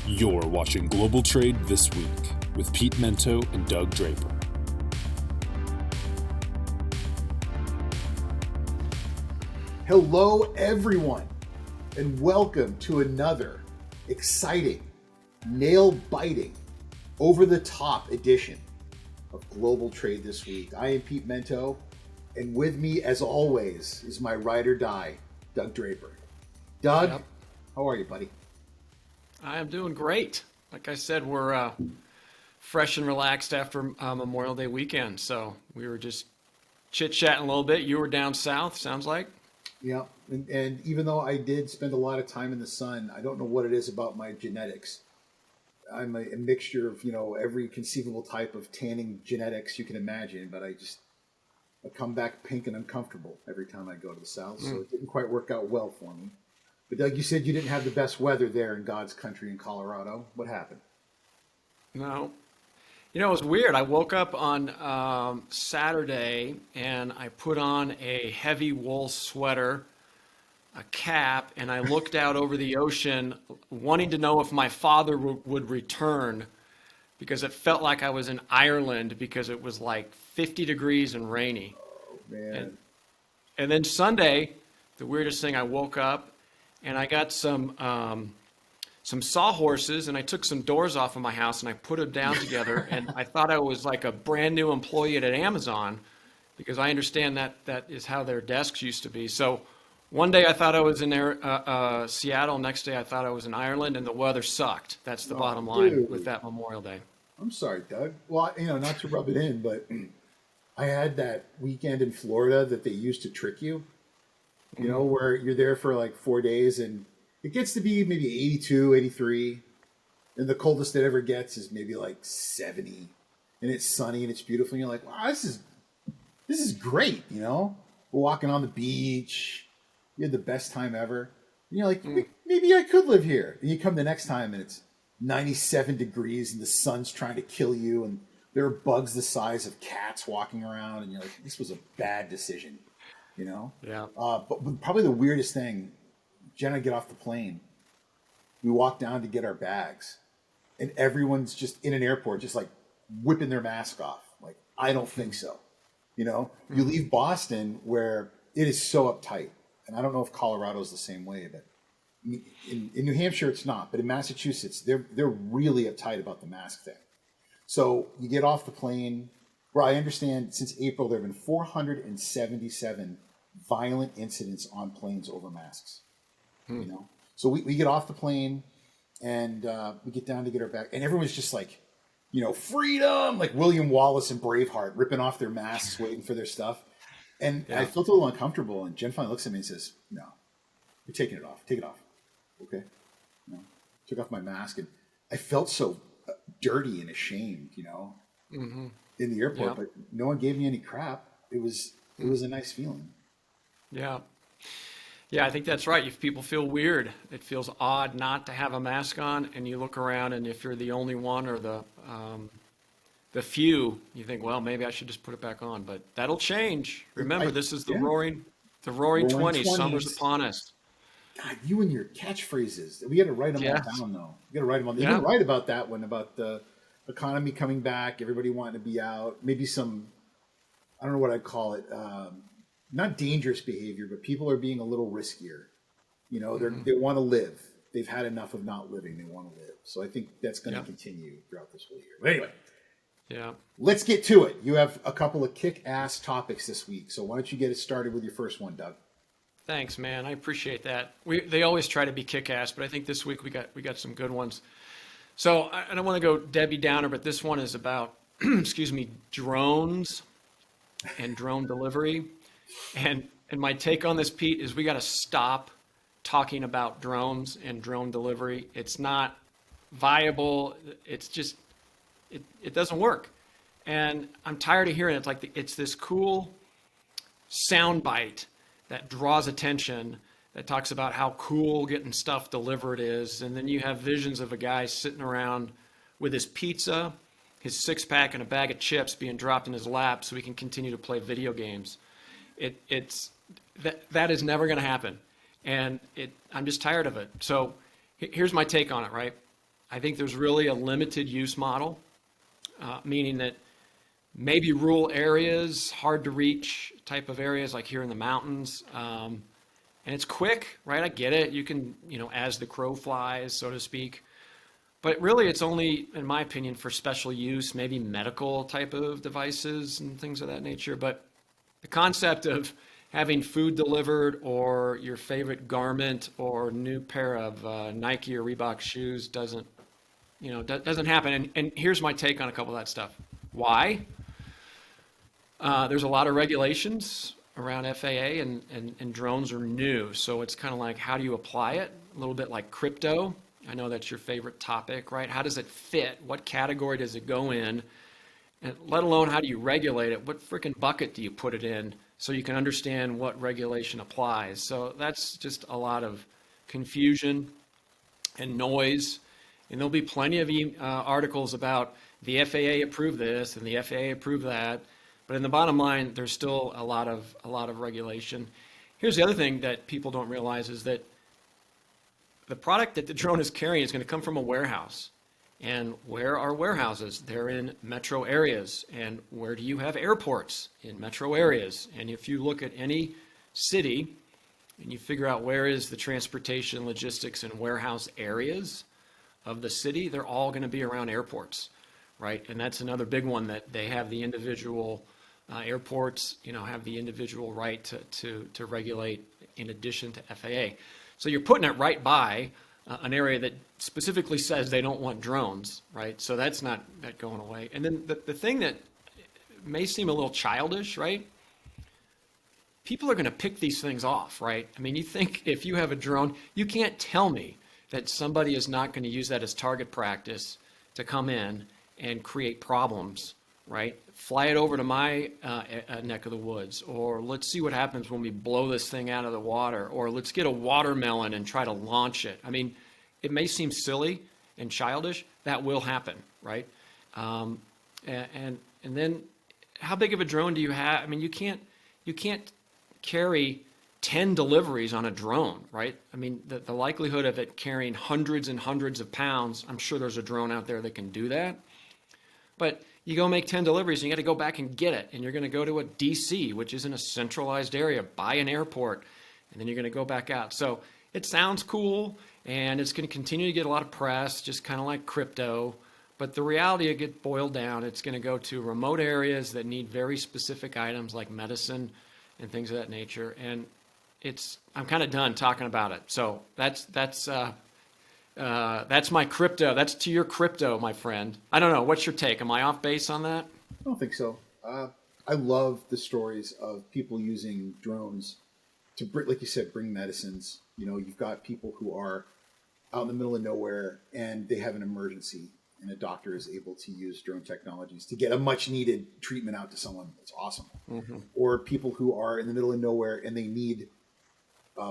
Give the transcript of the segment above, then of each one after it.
You're watching Global Trade This Week with Pete Mento and Doug Draper. Hello, everyone, and welcome to another exciting, nail-biting, over-the-top edition of Global Trade This Week. I am Pete Mento, and with me, as always, is my ride or die, Doug Draper. Doug, How are you, buddy? I am doing great. Like I said, we're fresh and relaxed after Memorial Day weekend, so we were just chit-chatting a little bit. You were down south, sounds like. Yeah, and even though I did spend a lot of time in the sun, I don't know what it is about my genetics. I'm a mixture of, every conceivable type of tanning genetics you can imagine, but I come back pink and uncomfortable every time I go to the south, so it didn't quite work out well for me. But Doug, you said you didn't have the best weather there in God's country in Colorado. What happened? No. It was weird. I woke up on Saturday and I put on a heavy wool sweater, a cap, and I looked out over the ocean wanting to know if my father would return because it felt like I was in Ireland because it was like 50 degrees and rainy. Oh, man. And then Sunday, the weirdest thing, I woke up and I got some sawhorses, and I took some doors off of my house and I put them down together, and I thought I was like a brand new employee at Amazon because I understand that is how their desks used to be. So one day I thought I was in Seattle, next day I thought I was in Ireland, and the weather sucked. That's the bottom line with that Memorial Day. I'm sorry, Doug. Well, not to rub it in, but I had that weekend in Florida that they used to trick you. Where you're there for like 4 days and it gets to be maybe 82, 83. And the coldest it ever gets is maybe like 70. And it's sunny and it's beautiful. And you're like, wow, this is great. We're walking on the beach. You had the best time ever. And you're like, maybe I could live here. And you come the next time and it's 97 degrees and the sun's trying to kill you. And there are bugs the size of cats walking around. And you're like, this was a bad decision. Yeah. But probably the weirdest thing, Jen and I get off the plane. We walk down to get our bags, and everyone's just in an airport, just like whipping their mask off. Like, I don't think so. You leave Boston where it is so uptight, and I don't know if Colorado's the same way, but in New Hampshire it's not. But in Massachusetts, they're really uptight about the mask thing. So you get off the plane. Where I understand since April, there have been 477 violent incidents on planes over masks. So we get off the plane and we get down to get our bag, and everyone's just like, freedom, like William Wallace and Braveheart, ripping off their masks, waiting for their stuff. And I felt a little uncomfortable. And Jen finally looks at me and says, "No, you're taking it off. Take it off." Okay. Took off my mask, and I felt so dirty and ashamed, in the airport, but no one gave me any crap. It was a nice feeling. Yeah. Yeah, I think that's right. If people feel weird, it feels odd not to have a mask on, and you look around, and if you're the only one or the few, you think, well, maybe I should just put it back on. But that'll change. Remember, this is the roaring 20s. Summer's upon us. God, you and your catchphrases. We got to write them all down, though. You got to write them all. You're right about that one, about the economy coming back, everybody wanting to be out. Maybe some, I don't know what I'd call it. Not dangerous behavior, but people are being a little riskier. They want to live. They've had enough of not living. They want to live. So I think that's going to continue throughout this whole year. But anyway, let's get to it. You have a couple of kick-ass topics this week. So why don't you get us started with your first one, Doug? Thanks, man. I appreciate that. They always try to be kick-ass, but I think this week we got some good ones. So I don't want to go Debbie Downer, but this one is about, drones and drone delivery. And my take on this, Pete, is we got to stop talking about drones and drone delivery. It's not viable. It's just, it doesn't work. And I'm tired of hearing it. It's like it's this cool soundbite that draws attention, that talks about how cool getting stuff delivered is. And then you have visions of a guy sitting around with his pizza, his six-pack, and a bag of chips being dropped in his lap so he can continue to play video games. That is never going to happen. And I'm just tired of it. So here's my take on it, right? I think there's really a limited use model, meaning that maybe rural areas, hard to reach type of areas like here in the mountains. And it's quick, right? I get it. You can, as the crow flies, so to speak. But really, it's only, in my opinion, for special use, maybe medical type of devices and things of that nature. But the concept of having food delivered or your favorite garment or new pair of Nike or Reebok shoes doesn't happen. And here's my take on a couple of that stuff. Why? There's a lot of regulations around FAA and drones are new. So it's kind of like, how do you apply it? A little bit like crypto. I know that's your favorite topic, right? How does it fit? What category does it go in? And let alone, how do you regulate it? What freaking bucket do you put it in so you can understand what regulation applies? So that's just a lot of confusion and noise. And there'll be plenty of articles about the FAA approved this and the FAA approved that. But in the bottom line, there's still a lot of regulation. Here's the other thing that people don't realize is that the product that the drone is carrying is going to come from a warehouse. And where are warehouses? They're in metro areas. And where do you have airports? In metro areas. And if you look at any city and you figure out where is the transportation, logistics, and warehouse areas of the city, they're all going to be around airports, right? And that's another big one, that they have the individual airports, have the individual right to regulate in addition to FAA. So you're putting it right by an area that specifically says they don't want drones, right? So that's not that going away. And then the thing that may seem a little childish, right? People are going to pick these things off, right? I mean, you think if you have a drone, you can't tell me that somebody is not going to use that as target practice to come in and create problems, right? Fly it over to my neck of the woods, or let's see what happens when we blow this thing out of the water, or let's get a watermelon and try to launch it. I mean, it may seem silly and childish. That will happen, right? And then how big of a drone do you have? I mean, you can't carry 10 deliveries on a drone, right? I mean, the likelihood of it carrying hundreds and hundreds of pounds, I'm sure there's a drone out there that can do that. But you go make 10 deliveries and you got to go back and get it. And you're going to go to a DC, which is in a centralized area, by an airport, and then you're going to go back out. So it sounds cool, and it's going to continue to get a lot of press, just kind of like crypto. But the reality, it gets boiled down. It's going to go to remote areas that need very specific items like medicine and things of that nature. And I'm kind of done talking about it. So that's my crypto. That's to your crypto, my friend. I don't know. What's your take? Am I off base on that? I don't think so. I love the stories of people using drones to, like you said, bring medicines. You've got people who are out in the middle of nowhere and they have an emergency, and a doctor is able to use drone technologies to get a much needed treatment out to someone. That's awesome. Mm-hmm. Or people who are in the middle of nowhere and they need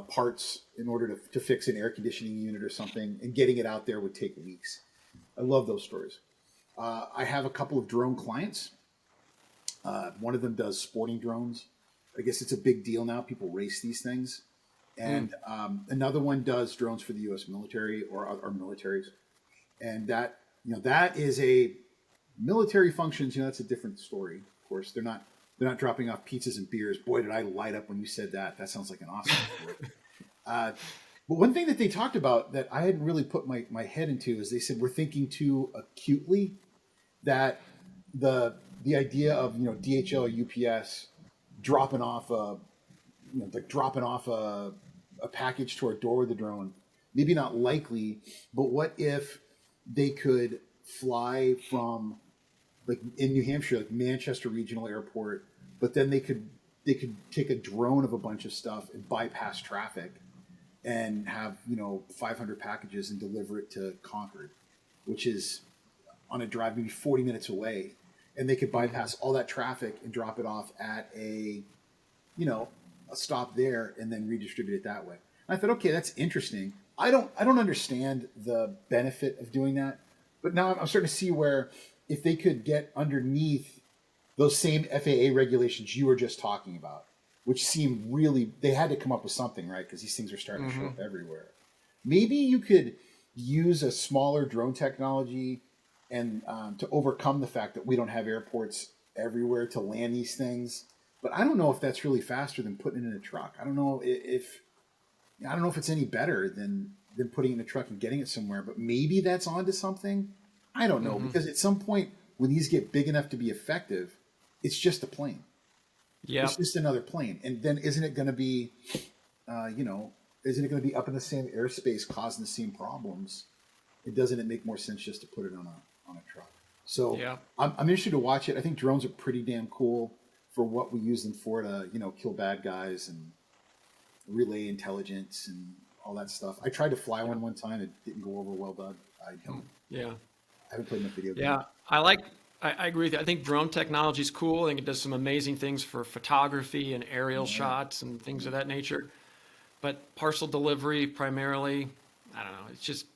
parts in order to fix an air conditioning unit or something, and getting it out there would take weeks. I love those stories. I have a couple of drone clients. One of them does sporting drones. I guess it's a big deal now. People race these things. And another one does drones for the U.S. military or militaries. And that is a military functions. That's a different story. Of course, they're not dropping off pizzas and beers. Boy, did I light up when you said that. That sounds like an awesome story. But one thing that they talked about that I hadn't really put my head into is they said we're thinking too acutely, that the idea of DHL or UPS dropping off a package to our door with a drone, maybe not likely, but what if they could fly from, like in New Hampshire, like Manchester Regional Airport, but then they could take a drone of a bunch of stuff and bypass traffic and have 500 packages and deliver it to Concord, which is on a drive maybe 40 minutes away, and they could bypass all that traffic and drop it off at a stop there and then redistribute it that way. And I thought, okay, that's interesting. I don't understand the benefit of doing that, but now I'm starting to see where if they could get underneath those same FAA regulations you were just talking about, which seemed really, they had to come up with something, right? Because these things are starting to show up everywhere. Maybe you could use a smaller drone technology and to overcome the fact that we don't have airports everywhere to land these things. But I don't know if that's really faster than putting it in a truck. I don't know if it's any better than putting it in a truck and getting it somewhere. But maybe that's onto something. I don't know, because at some point when these get big enough to be effective, it's just a plane. Yeah. It's just another plane, and then isn't it going to be, isn't it going to be up in the same airspace causing the same problems? Doesn't it make more sense just to put it on a truck? So Yeah. I'm interested to watch it. I think drones are pretty damn cool for what we use them for, to kill bad guys and relay intelligence and all that stuff. I tried to fly one time. It didn't go over well, Doug. Yeah. I haven't played enough video games. Yeah. I agree with you. I think drone technology is cool. I think it does some amazing things for photography and aerial shots and things of that nature. But parcel delivery primarily, I don't know. It's just,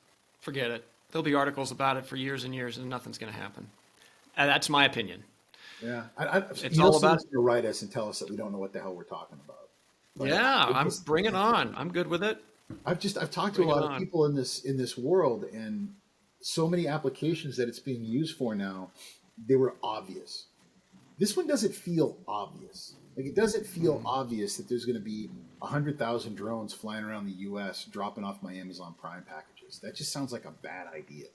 forget it. There'll be articles about it for years and years, and nothing's going to happen. And that's my opinion. Yeah, It's all about to write us and tell us that we don't know what the hell we're talking about. But yeah. Bring it on. I'm good with it. I've talked to a lot of people in this world, and so many applications that it's being used for now, they were obvious. This one doesn't feel obvious. Like, it doesn't feel obvious that there's going to be 100,000 drones flying around the U.S. dropping off my Amazon Prime packages. That just sounds like a bad idea.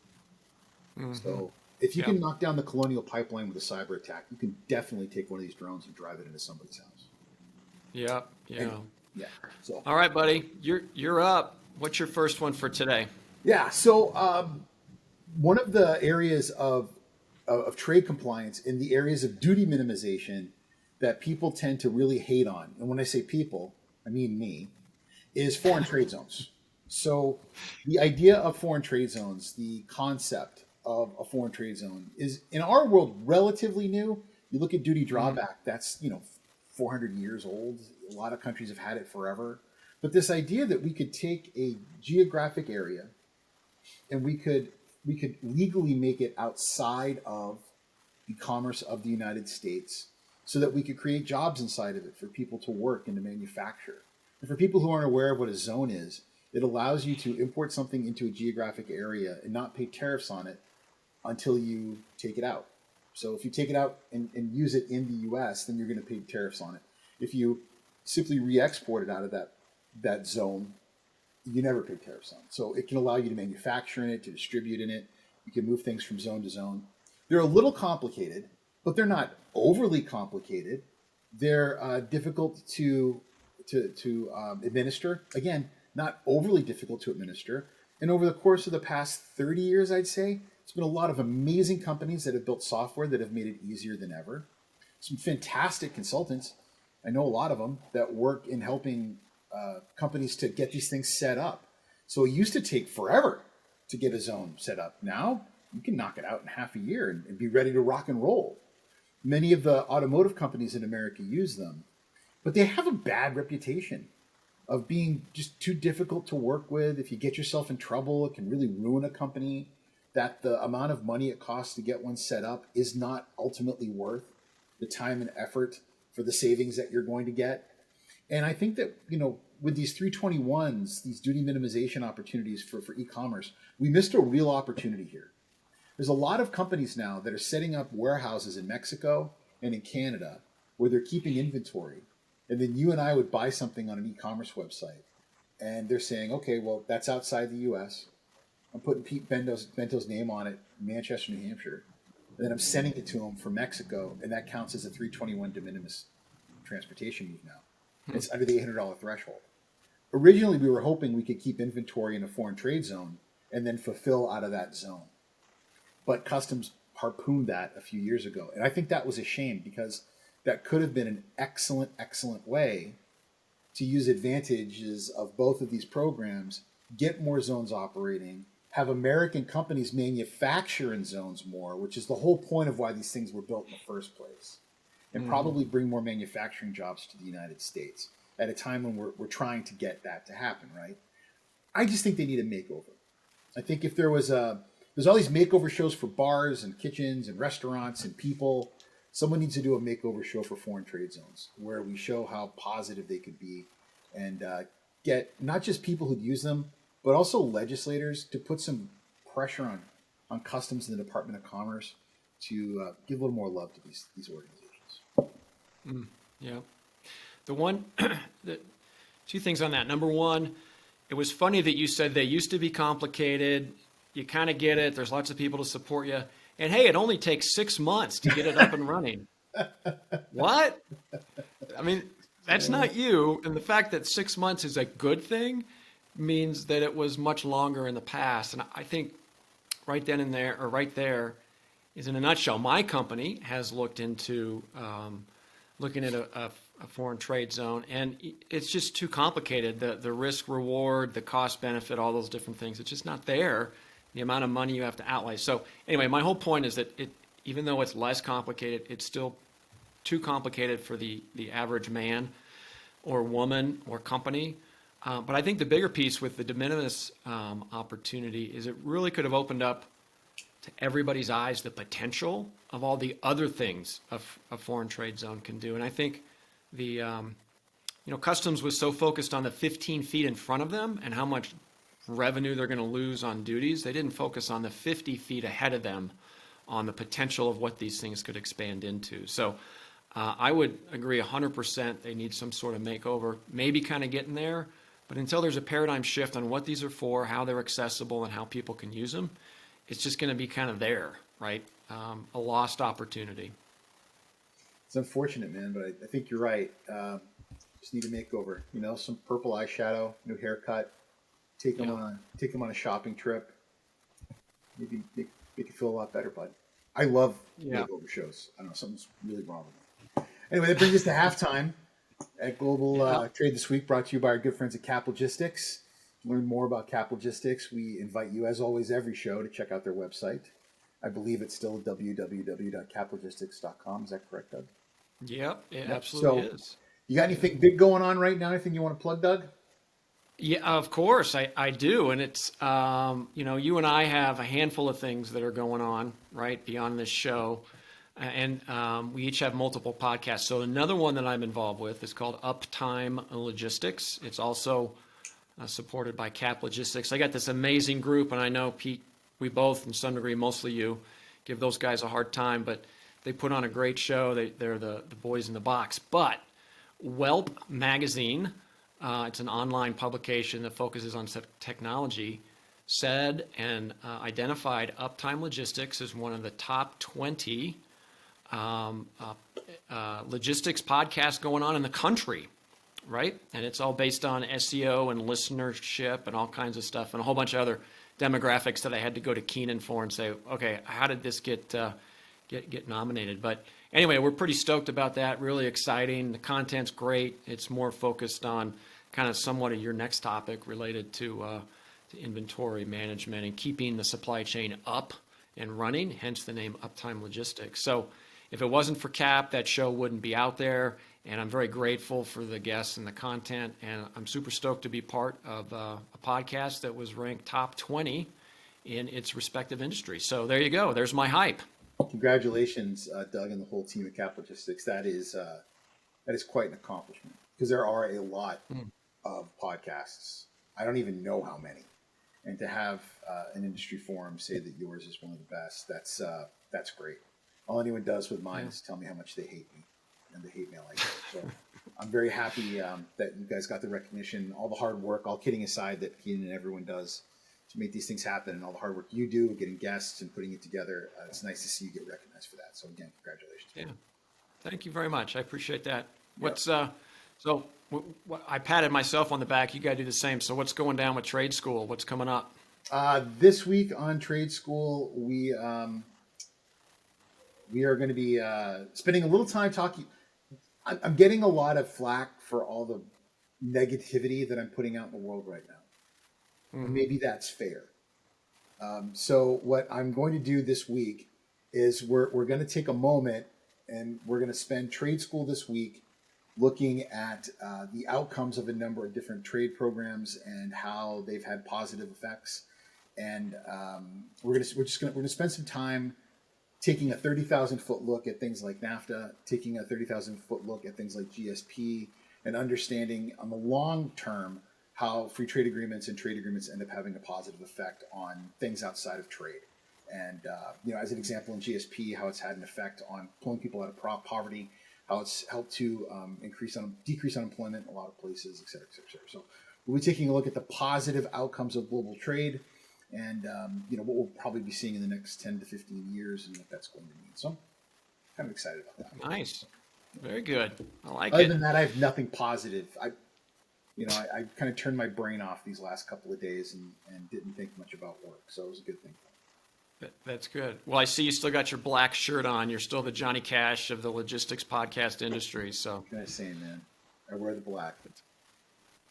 So if you can knock down the Colonial Pipeline with a cyber attack, you can definitely take one of these drones and drive it into somebody's house. Yeah. Yeah. Yeah. So All right, buddy. You're up. What's your first one for today? yeah. So one of the areas of trade compliance, in the areas of duty minimization, that people tend to really hate on, and when I say people, I mean me, is foreign trade zones. So the idea of foreign trade zones, the concept of a foreign trade zone, is in our world relatively new. You look at duty drawback, that's 400 years old. A lot of countries have had it forever. But this idea that we could take a geographic area and we could legally make it outside of the commerce of the United States, so that we could create jobs inside of it for people to work and to manufacture. And for people who aren't aware of what a zone is, it allows you to import something into a geographic area and not pay tariffs on it until you take it out. So if you take it out and use it in the US, then you're going to pay tariffs on it. If you simply re-export it out of that zone, you never pay tariffs on it. So it can allow you to manufacture in it, to distribute in it. You can move things from zone to zone. They're a little complicated, but they're not overly complicated. They're difficult to administer. Again, not overly difficult to administer. And over the course of the past 30 years, I'd say, there's been a lot of amazing companies that have built software that have made it easier than ever. Some fantastic consultants, I know a lot of them, that work in helping companies to get these things set up. So it used to take forever to get a zone set up. Now you can knock it out in half a year and be ready to rock and roll. Many of the automotive companies in America use them, but they have a bad reputation of being just too difficult to work with. If you get yourself in trouble, it can really ruin a company. That the amount of money it costs to get one set up is not ultimately worth the time and effort for the savings that you're going to get. And I think that, with these 321s, these duty minimization opportunities for e-commerce, we missed a real opportunity here. There's a lot of companies now that are setting up warehouses in Mexico and in Canada where they're keeping inventory. And then you and I would buy something on an e-commerce website, and they're saying, okay, well, that's outside the U.S. I'm putting Pete Bento's name on it, Manchester, New Hampshire. And then I'm sending it to him from Mexico, and that counts as a 321 de minimis transportation move now. It's under the $800 threshold. Originally, we were hoping we could keep inventory in a foreign trade zone and then fulfill out of that zone. But customs harpooned that a few years ago. And I think that was a shame, because that could have been an excellent, excellent way to use advantages of both of these programs, get more zones operating, have American companies manufacture in zones more, which is the whole point of why these things were built in the first place, and probably bring more manufacturing jobs to the United States at a time when we're trying to get that to happen, right? I just think they need a makeover. I think if there's all these makeover shows for bars and kitchens and restaurants and people, someone needs to do a makeover show for foreign trade zones where we show how positive they could be, and get not just people who'd use them, but also legislators to put some pressure on customs and the Department of Commerce to give a little more love to these organizations. Yeah. The one, the two things on that. Number one, it was funny that you said they used to be complicated. You kind of get it. There's lots of people to support you. And hey, it only takes 6 months to get it up and running. What? I mean, that's not you. And the fact that 6 months is a good thing means that it was much longer in the past. And I think right then and there, or right there, is in a nutshell. My company has looked into looking at a foreign trade zone, and it's just too complicated. The risk reward, the cost benefit, all those different things. It's just not there. The amount of money you have to outlay. So anyway, my whole point is that even though it's less complicated, it's still too complicated for the average man or woman or company. But I think the bigger piece with the de minimis opportunity is it really could have opened up to everybody's eyes the potential of all the other things a foreign trade zone can do. And I think the customs was so focused on the 15 feet in front of them and how much revenue they're going to lose on duties. They didn't focus on the 50 feet ahead of them on the potential of what these things could expand into. So I would agree 100% they need some sort of makeover, maybe kind of getting there. But until there's a paradigm shift on what these are for, how they're accessible, and how people can use them, it's just going to be kind of there, right? A lost opportunity. It's unfortunate, man, but I think you're right. Just need a makeover. Some purple eyeshadow, new haircut. Take them on a shopping trip. Maybe make you feel a lot better, bud. I love makeover shows. I don't know, something's really wrong with me. Anyway, that brings us to halftime at Global Trade This Week, brought to you by our good friends at Cap Logistics. To learn more about Cap Logistics, we invite you, as always, every show to check out their website. I believe it's still www.caplogistics.com. Is that correct, Doug? Yep, it absolutely is. You got anything big going on right now? Anything you want to plug, Doug? Yeah, of course I do. And it's, you and I have a handful of things that are going on, right, beyond this show. And we each have multiple podcasts. So another one that I'm involved with is called Uptime Logistics. It's also supported by Cap Logistics. I got this amazing group, and I know, Pete, we both, in some degree, mostly you, give those guys a hard time, but they put on a great show. They're the boys in the box. But Whelp Magazine, it's an online publication that focuses on technology, said and identified Uptime Logistics as one of the top 20 logistics podcasts going on in the country, right? And it's all based on SEO and listenership and all kinds of stuff and a whole bunch of other demographics that I had to go to Keenan for and say, okay, how did this get nominated? But anyway, we're pretty stoked about that. Really exciting. The content's great. It's more focused on kind of somewhat of your next topic related to inventory management and keeping the supply chain up and running, hence the name Uptime Logistics. So if it wasn't for Cap, that show wouldn't be out there. And I'm very grateful for the guests and the content. And I'm super stoked to be part of a podcast that was ranked top 20 in its respective industry. So there you go. There's my hype. Congratulations, Doug, and the whole team at Cap Logistics. That is quite an accomplishment because there are a lot of podcasts. I don't even know how many. And to have an industry forum say that yours is one of the best, that's great. All anyone does with mine is tell me how much they hate me, and they hate me like it. So I'm very happy that you guys got the recognition, all the hard work, all kidding aside, that Keenan and everyone does to make these things happen, and all the hard work you do getting guests and putting it together. It's nice to see you get recognized for that. So again, congratulations. Yeah, thank you very much. I appreciate that. Yep. I patted myself on the back. You got to do the same. So what's going down with Trade School? What's coming up? This week on Trade School, we are going to be spending a little time talking. I'm getting a lot of flack for all the negativity that I'm putting out in the world right now. Mm-hmm. Maybe that's fair. So what I'm going to do this week is we're going to take a moment and we're going to spend Trade School this week looking at the outcomes of a number of different trade programs and how they've had positive effects. And we're going to spend some time taking a 30,000 foot look at things like NAFTA, taking a 30,000 foot look at things like GSP, and understanding on the long term how free trade agreements and trade agreements end up having a positive effect on things outside of trade. And, as an example in GSP, how it's had an effect on pulling people out of poverty, how it's helped to decrease unemployment in a lot of places, et cetera, et cetera, et cetera. So we'll be taking a look at the positive outcomes of global trade and, what we'll probably be seeing in the next 10 to 15 years and what that's going to mean. So I'm kind of excited about that. Nice. Very good. I like Other it. than that, I have nothing positive. I kind of turned my brain off these last couple of days and didn't think much about work. So it was a good thing. That's good. Well, I see you still got your black shirt on. You're still the Johnny Cash of the logistics podcast industry. So What can I say, man? I wear the black.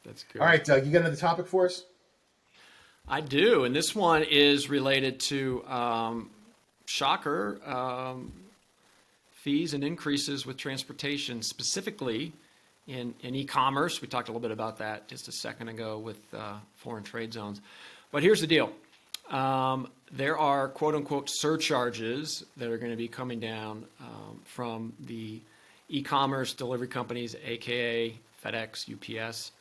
that's good. All right, Doug, you got another topic for us? I do. And this one is related to, shocker, fees and increases with transportation, specifically in e-commerce. We talked a little bit about that just a second ago with foreign trade zones. But here's the deal. There are quote unquote surcharges that are going to be coming down from the e-commerce delivery companies, aka FedEx, UPS,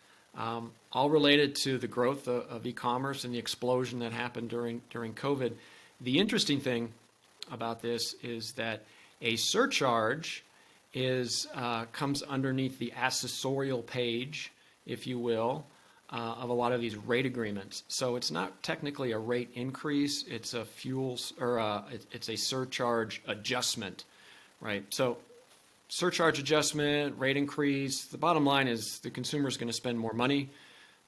all related to the growth of e-commerce and the explosion that happened during COVID. The interesting thing about this is that a surcharge comes underneath the accessorial page, if you will, of a lot of these rate agreements. So it's not technically a rate increase; it's a it's a surcharge adjustment, right? So surcharge adjustment, rate increase. The bottom line is the consumer is going to spend more money.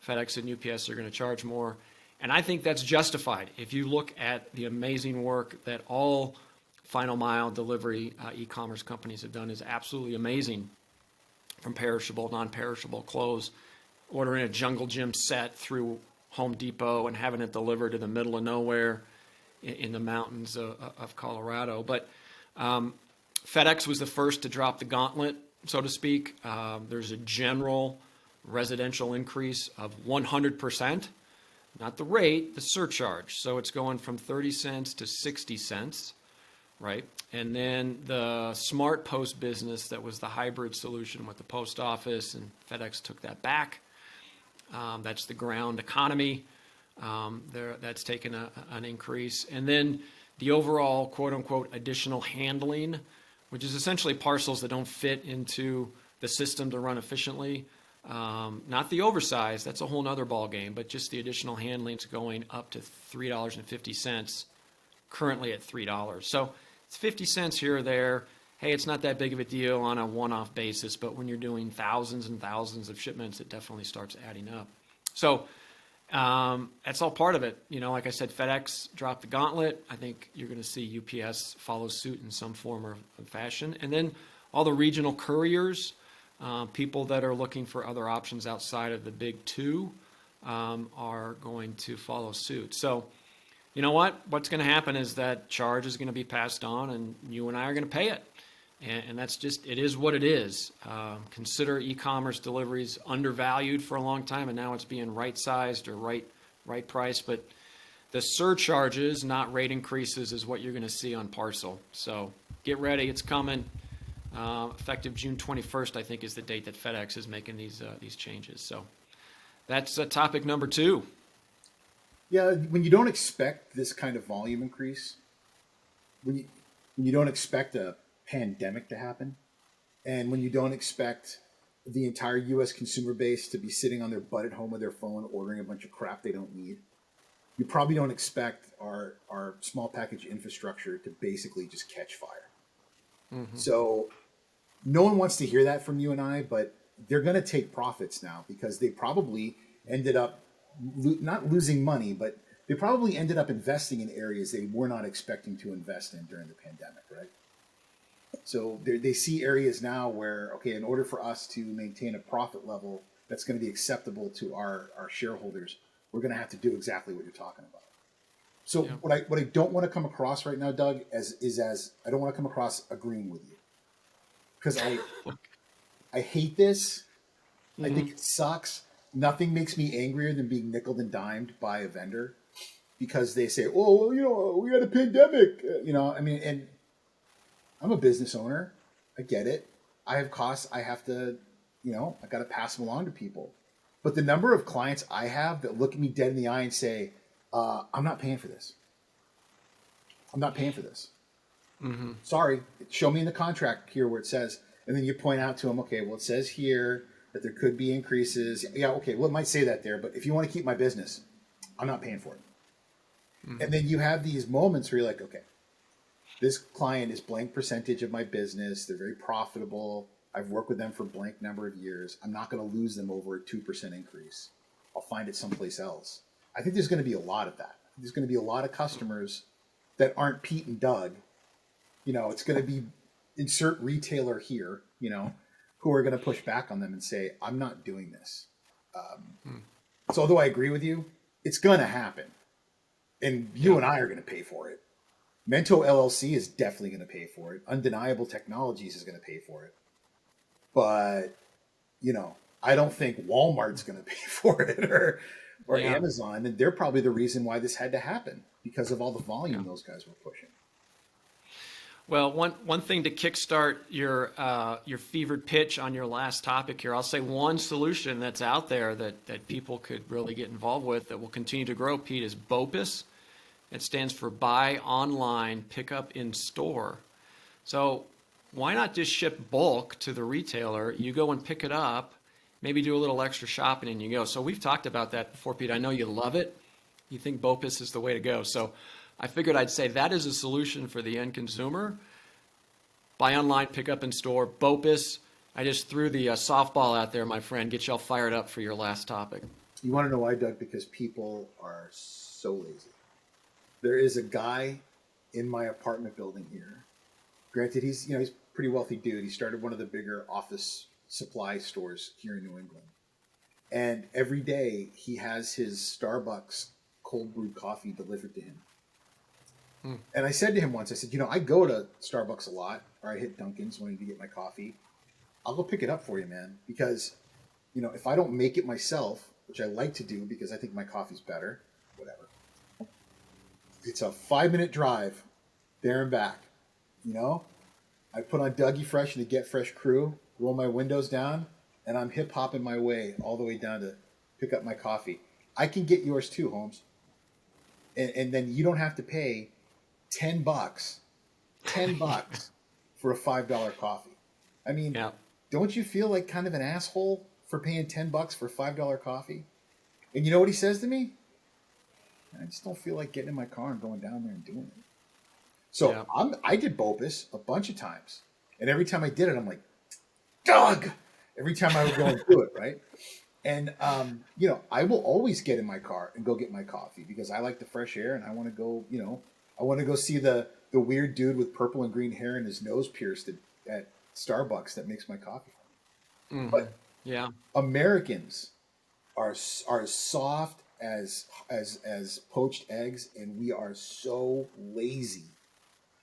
FedEx and UPS are going to charge more, and I think that's justified. If you look at the amazing work that all final mile delivery e-commerce companies have done, is absolutely amazing. From perishable, non-perishable clothes, ordering a Jungle Gym set through Home Depot and having it delivered to the middle of nowhere in the mountains of Colorado. But FedEx was the first to drop the gauntlet, so to speak. There's a general residential increase of 100%, not the rate, the surcharge. So it's going from 30 cents to 60 cents. Right. And then the Smart Post business that was the hybrid solution with the post office, and FedEx took that back. That's the ground economy. That's taken an increase. And then the overall, quote unquote, additional handling, which is essentially parcels that don't fit into the system to run efficiently. Not the oversized, that's a whole nother ballgame, but just the additional handling is going up to $3.50, currently at $3. So it's 50 cents here or there. Hey, it's not that big of a deal on a one-off basis, but when you're doing thousands and thousands of shipments, it definitely starts adding up. So that's all part of it. Like I said, FedEx dropped the gauntlet. I think you're going to see UPS follow suit in some form or fashion. And then all the regional couriers, people that are looking for other options outside of the big two, are going to follow suit. So you know what? What's going to happen is that charge is going to be passed on, and you and I are going to pay it. And that's just, it is what it is. Consider e-commerce deliveries undervalued for a long time, and now it's being right-sized or right priced. But the surcharges, not rate increases, is what you're going to see on parcel. So get ready. It's coming. Effective June 21st, I think, is the date that FedEx is making these changes. So that's topic number 2. Yeah, when you don't expect this kind of volume increase, when you don't expect a pandemic to happen, and when you don't expect the entire U.S. consumer base to be sitting on their butt at home with their phone ordering a bunch of crap they don't need, you probably don't expect our small package infrastructure to basically just catch fire. Mm-hmm. So no one wants to hear that from you and I, but they're going to take profits now because they probably ended up not losing money, but they probably ended up investing in areas they were not expecting to invest in during the pandemic, right? So they see areas now where, okay, in order for us to maintain a profit level that's going to be acceptable to our shareholders, we're going to have to do exactly what you're talking about. So yeah. What I don't want to come across right now, Doug, is I don't want to come across agreeing with you, because I hate this. Mm-hmm. I think it sucks. Nothing makes me angrier than being nickeled and dimed by a vendor because they say, "Oh, well, we had a pandemic." And I'm a business owner. I get it. I have costs. I have to, I got to pass them along to people. But the number of clients I have that look at me dead in the eye and say, I'm not paying for this. I'm not paying for this. Mm-hmm. Sorry, show me in the contract here where it says, and then you point out to them, okay, well, it says here that there could be increases. Yeah, okay, well, it might say that there, but if you want to keep my business, I'm not paying for it. Mm-hmm. And then you have these moments where you're like, okay, this client is blank percentage of my business. They're very profitable. I've worked with them for blank number of years. I'm not going to lose them over a 2% increase. I'll find it someplace else. I think there's going to be a lot of that. There's going to be a lot of customers that aren't Pete and Doug. You know, it's going to be insert retailer here, you know, who are going to push back on them and say, I'm not doing this. So although I agree with you, it's going to happen. And you and I are going to pay for it. Mento LLC is definitely going to pay for it. Undeniable Technologies is going to pay for it. But, you know, I don't think Walmart's going to pay for it or Amazon. And they're probably the reason why this had to happen because of all the volume those guys were pushing. Well, one thing to kickstart your fevered pitch on your last topic here, I'll say one solution that's out there that people could really get involved with that will continue to grow, Pete, is BOPIS. It stands for Buy Online, Pick Up in Store. So why not just ship bulk to the retailer? You go and pick it up, maybe do a little extra shopping and you go. So we've talked about that before, Pete. I know you love it. You think BOPIS is the way to go. So I figured I'd say that is a solution for the end consumer. Buy online, pick up in store, BOPIS. I just threw the softball out there, my friend. Get y'all fired up for your last topic. You want to know why, Doug? Because people are so lazy. There is a guy in my apartment building here. Granted, he's a pretty wealthy dude. He started one of the bigger office supply stores here in New England. And every day he has his Starbucks cold brewed coffee delivered to him. And I said to him once, I said, I go to Starbucks a lot, or I hit Dunkin's when I need to get my coffee. I'll go pick it up for you, man. Because, if I don't make it myself, which I like to do because I think my coffee's better, whatever. It's a 5-minute drive there and back. I put on Dougie Fresh and the Get Fresh crew, roll my windows down, and I'm hip-hopping my way all the way down to pick up my coffee. I can get yours too, Holmes. And then you don't have to pay $10 for a $5 coffee. I mean, Don't you feel like kind of an asshole for paying $10 for $5 coffee? And you know what he says to me? I just don't feel like getting in my car and going down there and doing it. So I did BOPIS a bunch of times. And every time I did it, I'm like, Doug! Every time I would go and do it, right? And, I will always get in my car and go get my coffee because I like the fresh air and I want to go, I want to go see the weird dude with purple and green hair and his nose pierced at Starbucks that makes my coffee. Mm-hmm. But Americans are as soft as poached eggs, and we are so lazy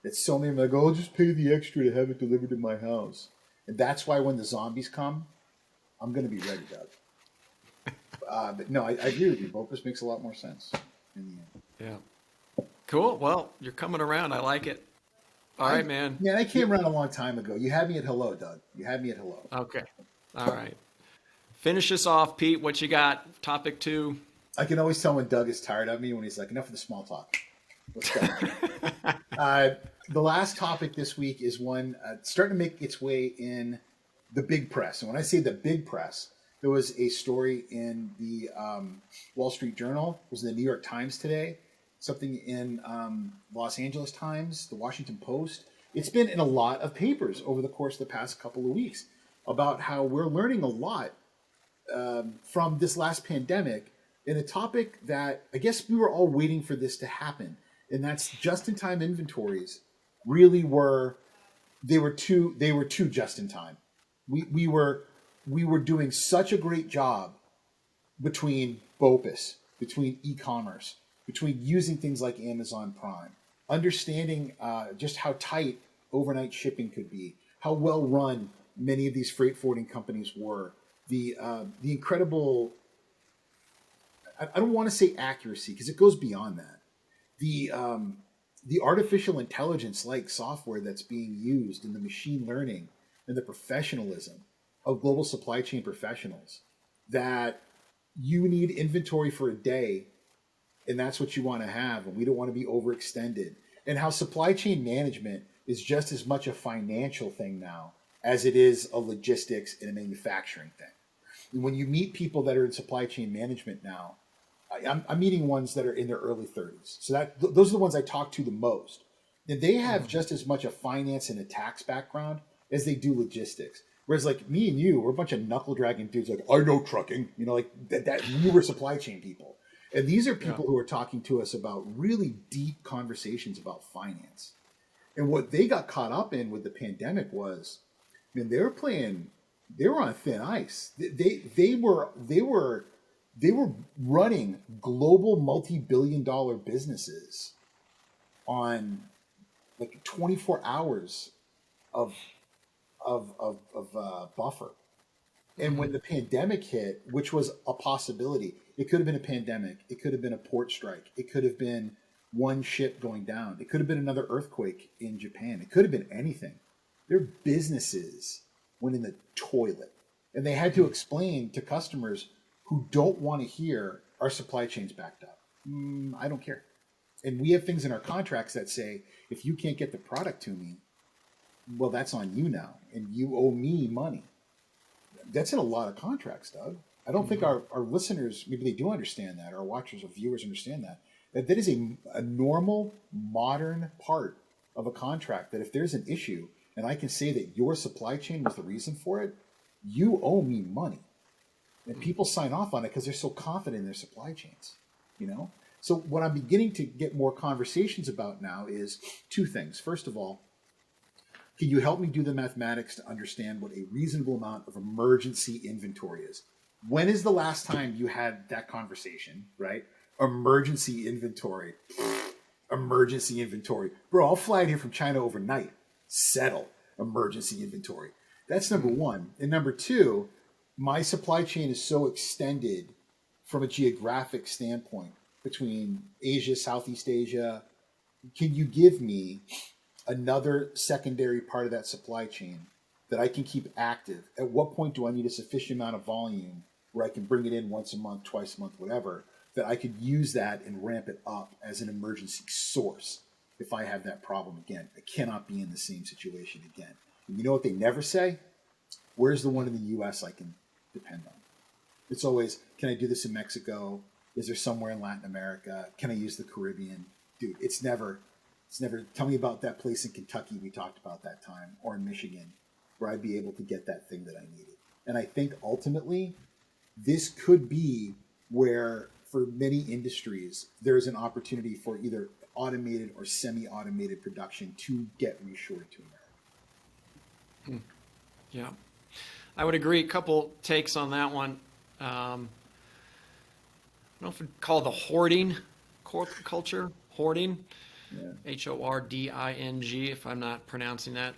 that so many of them are like, I'll just pay the extra to have it delivered to my house. And that's why when the zombies come, I'm going to be ready, Doug. But no, I agree with you. BOPIS makes a lot more sense in the end. Yeah. Cool. Well, you're coming around. I like it. All right, man. Man, I came around a long time ago. You had me at hello, Doug. You had me at hello. Okay. All right. Finish this off, Pete. What you got? Topic 2. I can always tell when Doug is tired of me when he's like, enough of the small talk. Let's go. The last topic this week is one starting to make its way in the big press. And when I say the big press, there was a story in the Wall Street Journal. It was in the New York Times today. Something in Los Angeles Times, the Washington Post. It's been in a lot of papers over the course of the past couple of weeks about how we're learning a lot from this last pandemic in a topic that I guess we were all waiting for this to happen. And that's just-in-time inventories really were too just in time. We were doing such a great job between BOPIS, between e-commerce, between using things like Amazon Prime, understanding just how tight overnight shipping could be, how well run many of these freight forwarding companies were, the incredible, I don't want to say accuracy because it goes beyond that. The artificial intelligence like software that's being used in the machine learning and the professionalism of global supply chain professionals that you need inventory for a day, and that's what you want to have, and we don't want to be overextended. And how supply chain management is just as much a financial thing now as it is a logistics and a manufacturing thing. And when you meet people that are in supply chain management now, I'm meeting ones that are in their early 30s. So those are the ones I talk to the most. And they have just as much a finance and a tax background as they do logistics. Whereas like me and you, we're a bunch of knuckle dragging dudes like, I know trucking, like that we were supply chain people. And these are people who are talking to us about really deep conversations about finance. And what they got caught up in with the pandemic was, man, they were on thin ice. They were running global multi-billion-dollar businesses on like 24 hours of buffer. And when the pandemic hit, which was a possibility, it could have been a pandemic, it could have been a port strike, it could have been one ship going down, it could have been another earthquake in Japan, it could have been anything. Their businesses went in the toilet. And they had to explain to customers who don't want to hear our supply chain's backed up. I don't care. And we have things in our contracts that say, if you can't get the product to me, well, that's on you now, and you owe me money. That's in a lot of contracts, Doug. I don't think our listeners, maybe they do understand that, our watchers or viewers understand that is a normal, modern part of a contract, that if there's an issue and I can say that your supply chain was the reason for it, you owe me money. And people sign off on it because they're so confident in their supply chains, So what I'm beginning to get more conversations about now is two things. First of all, can you help me do the mathematics to understand what a reasonable amount of emergency inventory is? When is the last time you had that conversation, right? Emergency inventory. Emergency inventory. Bro, I'll fly in here from China overnight. Settle. Emergency inventory. That's number one. And number two, my supply chain is so extended from a geographic standpoint between Asia, Southeast Asia. Can you give me another secondary part of that supply chain that I can keep active? At what point do I need a sufficient amount of volume where I can bring it in once a month, twice a month, whatever, that I could use that and ramp it up as an emergency source if I have that problem again? I cannot be in the same situation again. And you know what they never say? Where's the one in the US I can depend on? It's always, can I do this in Mexico? Is there somewhere in Latin America? Can I use the Caribbean? Dude, it's never, tell me about that place in Kentucky we talked about that time, or in Michigan, where I'd be able to get that thing that I needed. And I think ultimately, this could be where, for many industries, there's an opportunity for either automated or semi-automated production to get reshored to America. Yeah, I would agree. A couple takes on that one. I don't know if we'd call the hoarding culture, hoarding, HORDING, if I'm not pronouncing that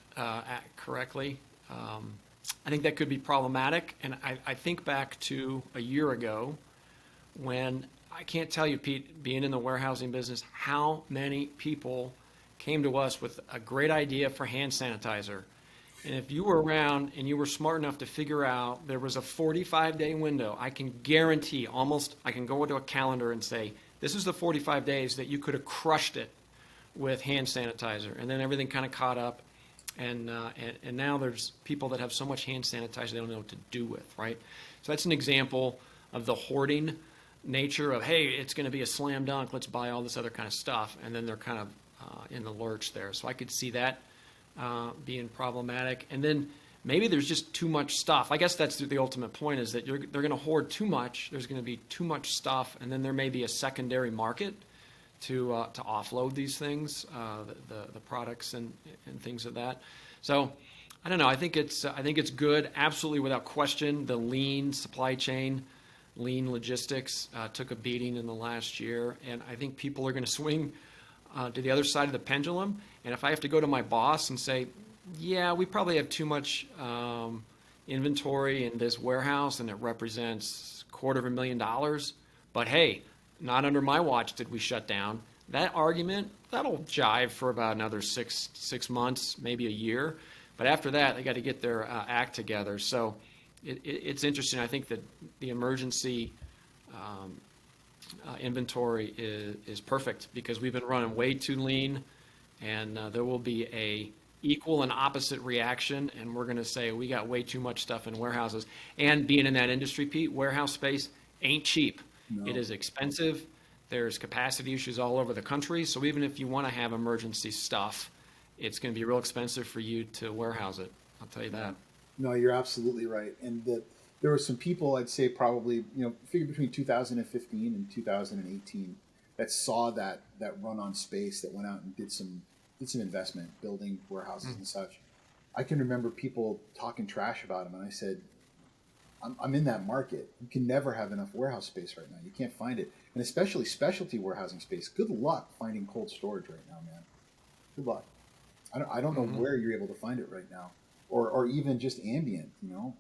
correctly. I think that could be problematic. And I think back to a year ago when, I can't tell you, Pete, being in the warehousing business, how many people came to us with a great idea for hand sanitizer. And if you were around and you were smart enough to figure out there was a 45-day window, I can guarantee I can go into a calendar and say, this is the 45 days that you could have crushed it with hand sanitizer. And then everything kind of caught up. And now there's people that have so much hand sanitizer they don't know what to do with, right? So that's an example of the hoarding nature of, hey, it's going to be a slam dunk, let's buy all this other kind of stuff. And then they're kind of in the lurch there. So I could see that being problematic. And then maybe there's just too much stuff. I guess that's the ultimate point, is that they're going to hoard too much. There's going to be too much stuff, and then there may be a secondary market to offload these things, the products and things of that. So I don't know. I think it's good, absolutely, without question. The lean supply chain, lean logistics took a beating in the last year, and I think people are going to swing to the other side of the pendulum. And if I have to go to my boss and say, yeah, we probably have too much inventory in this warehouse and it represents $250,000, but hey, not under my watch did we shut down. That argument, that'll jive for about another six months, maybe a year. But after that, they got to get their act together. So it's interesting. I think that the emergency inventory is perfect, because we've been running way too lean, and there will be a equal and opposite reaction, and we're going to say we got way too much stuff in warehouses. And being in that industry, Pete, warehouse space ain't cheap. No. It is expensive. There's capacity issues all over the country. So even if you want to have emergency stuff, it's going to be real expensive for you to warehouse it. I'll tell you that. No, you're absolutely right. And there were some people, I'd say probably, figure between 2015 and 2018, that saw that run on space, that went out and did some investment, building warehouses and such. I can remember people talking trash about them, and I said, I'm in that market. You can never have enough warehouse space right now. You can't find it. And especially specialty warehousing space. Good luck finding cold storage right now, man. Good luck. I don't know where you're able to find it right now. Or even just ambient,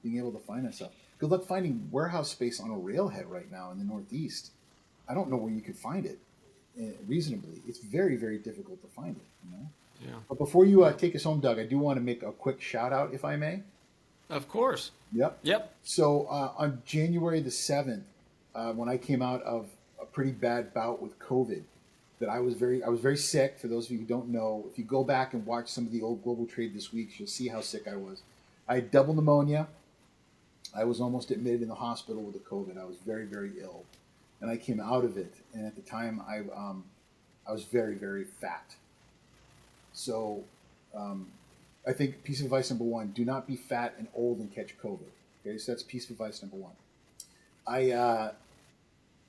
being able to find that stuff. Good luck finding warehouse space on a railhead right now in the Northeast. I don't know where you could find it reasonably. It's very, very difficult to find it, Yeah. But before you take us home, Doug, I do want to make a quick shout out, if I may. Of course. Yep. So on January the 7th, when I came out of a pretty bad bout with COVID, that I was very sick. For those of you who don't know, if you go back and watch some of the old Global Trade this week, you'll see how sick I was. I had double pneumonia. I was almost admitted in the hospital with the COVID. I was very, very ill, and I came out of it. And at the time, I was very, very fat. So I think piece of advice number one: do not be fat and old and catch COVID. Okay, so that's piece of advice number one.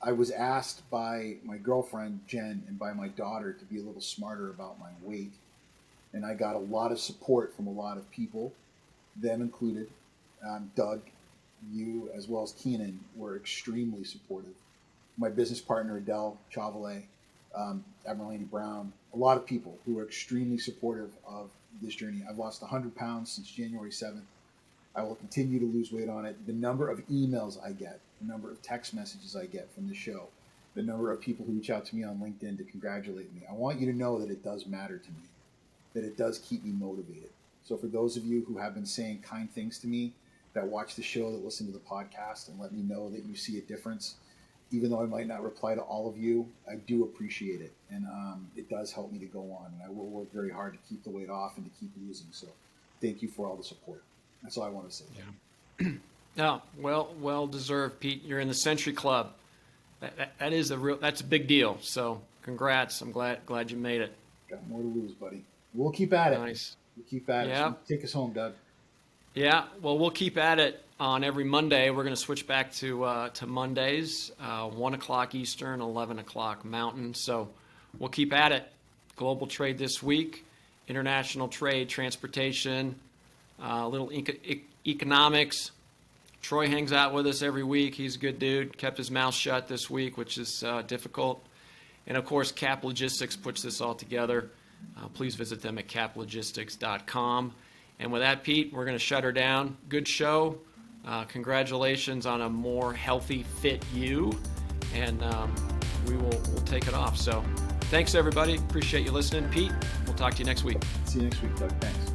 I was asked by my girlfriend, Jen, and by my daughter to be a little smarter about my weight. And I got a lot of support from a lot of people, them included. Doug, you, as well as Keenan, were extremely supportive. My business partner, Adele Chavalet, Admiralini Brown, a lot of people who were extremely supportive of this journey. I've lost 100 pounds since January 7th. I will continue to lose weight on it. The number of emails I get, the number of text messages I get from the show, the number of people who reach out to me on LinkedIn to congratulate me. I want you to know that it does matter to me, that it does keep me motivated. So for those of you who have been saying kind things to me, that watch the show, that listen to the podcast, and let me know that you see a difference, even though I might not reply to all of you, I do appreciate it. And it does help me to go on. And I will work very hard to keep the weight off and to keep losing. So thank you for all the support. That's all I want to say. Yeah. No, well deserved, Pete. You're in the Century Club. That's a big deal. So congrats. I'm glad you made it. Got more to lose, buddy. We'll keep at it. Nice. We'll keep at it. So take us home, Doug. Yeah. Well, we'll keep at it on every Monday. We're going to switch back to Mondays, 1 o'clock Eastern, 11 o'clock Mountain. So we'll keep at it. Global trade this week, international trade, transportation, little economics. Troy hangs out with us every week. He's a good dude. Kept his mouth shut this week, which is difficult. And, of course, Cap Logistics puts this all together. Please visit them at caplogistics.com. And with that, Pete, we're going to shut her down. Good show. Congratulations on a more healthy, fit you. And we'll take it off. So thanks, everybody. Appreciate you listening. Pete, we'll talk to you next week. See you next week, Doug. Thanks.